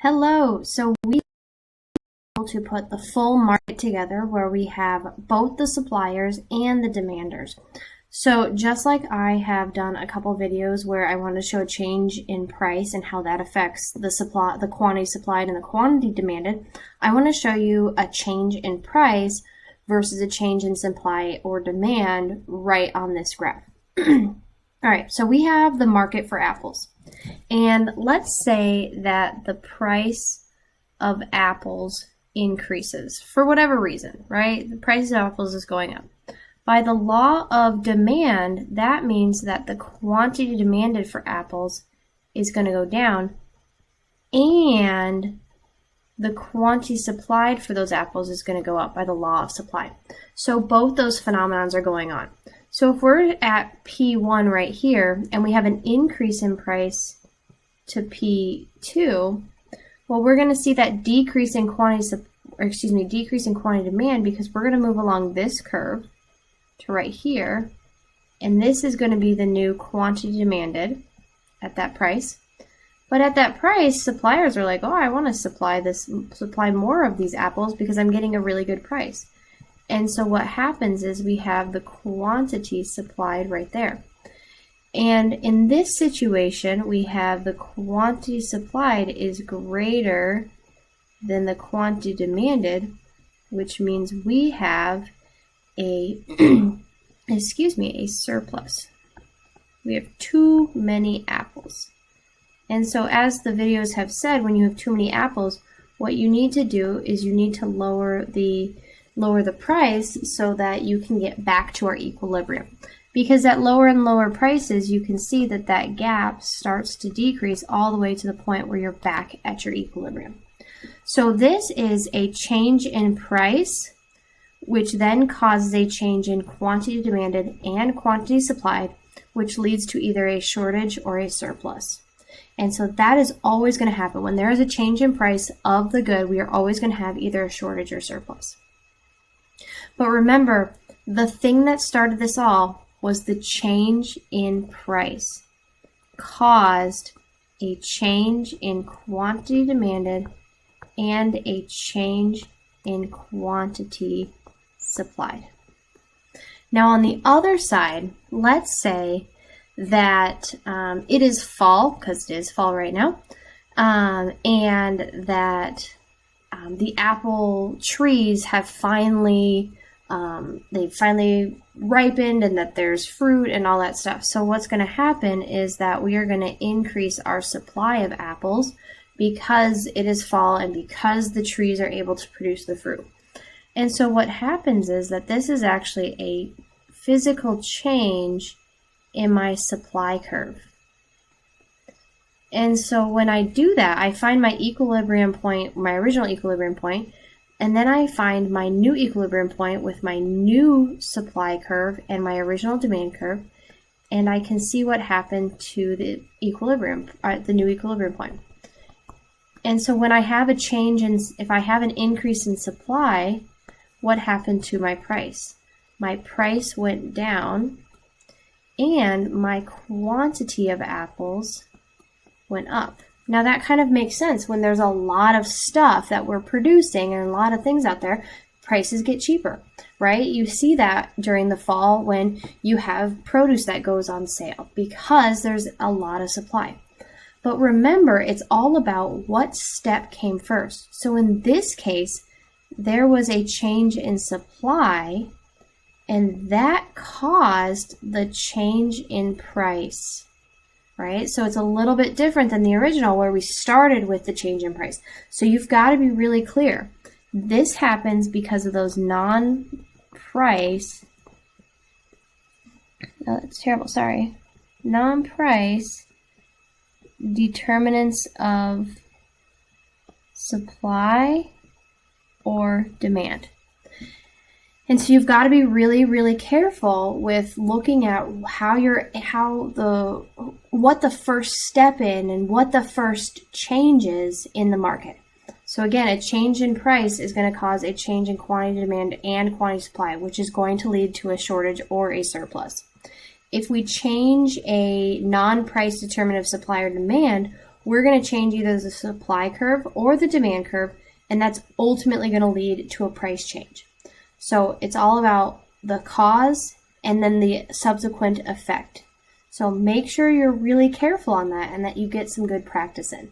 Hello. So we are able to put the full market together where we have both the suppliers and the demanders. So just like I have done a couple videos where I want to show a change in price and how that affects the supply, the quantity supplied and the quantity demanded, I want to show you a change in price versus a change in supply or demand right on this graph. All right, so we have the market for apples. And let's say that the price of apples increases for whatever reason, right? The price of apples is going up. By the law of demand, that means that the quantity demanded for apples is going to go down and the quantity supplied for those apples is going to go up by the law of supply. So both those phenomenons are going on. So if we're at P1 right here and we have an increase in price to P2, well, we're going to see that decrease in quantity demand because we're going to move along this curve to right here, and this is going to be the new quantity demanded at that price. But at that price, suppliers are like, oh, I want to supply more of these apples because I'm getting a really good price. And so what happens is we have the quantity supplied right there. And in this situation, we have the quantity supplied is greater than the quantity demanded, which means we have a, a surplus. We have too many apples. And so as the videos have said, when you have too many apples, what you need to do is you need to lower the price so that you can get back to our equilibrium. Because at lower and lower prices, you can see that that gap starts to decrease all the way to the point where you're back at your equilibrium. So this is a change in price, which then causes a change in quantity demanded and quantity supplied, which leads to either a shortage or a surplus. And so that is always going to happen. When there is a change in price of the good, we are always going to have either a shortage or surplus. But remember, the thing that started this all was the change in price caused a change in quantity demanded and a change in quantity supplied. Now on the other side, let's say that it is fall, because it is fall right now, and that the apple trees have finally ripened and that there's fruit and all that stuff. So what's going to happen is that we are going to increase our supply of apples because it is fall and because the trees are able to produce the fruit. And so what happens is that this is actually a physical change in my supply curve. And so when I do that, I find my equilibrium point, my original equilibrium point, and then I find my new equilibrium point with my new supply curve and my original demand curve, and I can see what happened to the equilibrium, the new equilibrium point. And so when I have a change in, if I have an increase in supply, what happened to my price? My price went down, and my quantity of apples went up. Now that kind of makes sense. When there's a lot of stuff that we're producing and a lot of things out there, prices get cheaper, right? You see that during the fall when you have produce that goes on sale because there's a lot of supply. But remember, it's all about what step came first. So in this case, there was a change in supply, and that caused the change in price. Right? So it's a little bit different than the original where we started with the change in price. So you've got to be really clear. This happens because of those non-price, that's terrible, sorry, non-price determinants of supply or demand. And so you've got to be really, really careful with looking at what the first step in and what the first change is in the market. So again, a change in price is going to cause a change in quantity demand and quantity supply, which is going to lead to a shortage or a surplus. If we change a non-price determinant of supply or demand, we're going to change either the supply curve or the demand curve, and that's ultimately going to lead to a price change. So it's all about the cause and then the subsequent effect. So make sure you're really careful on that and that you get some good practice in.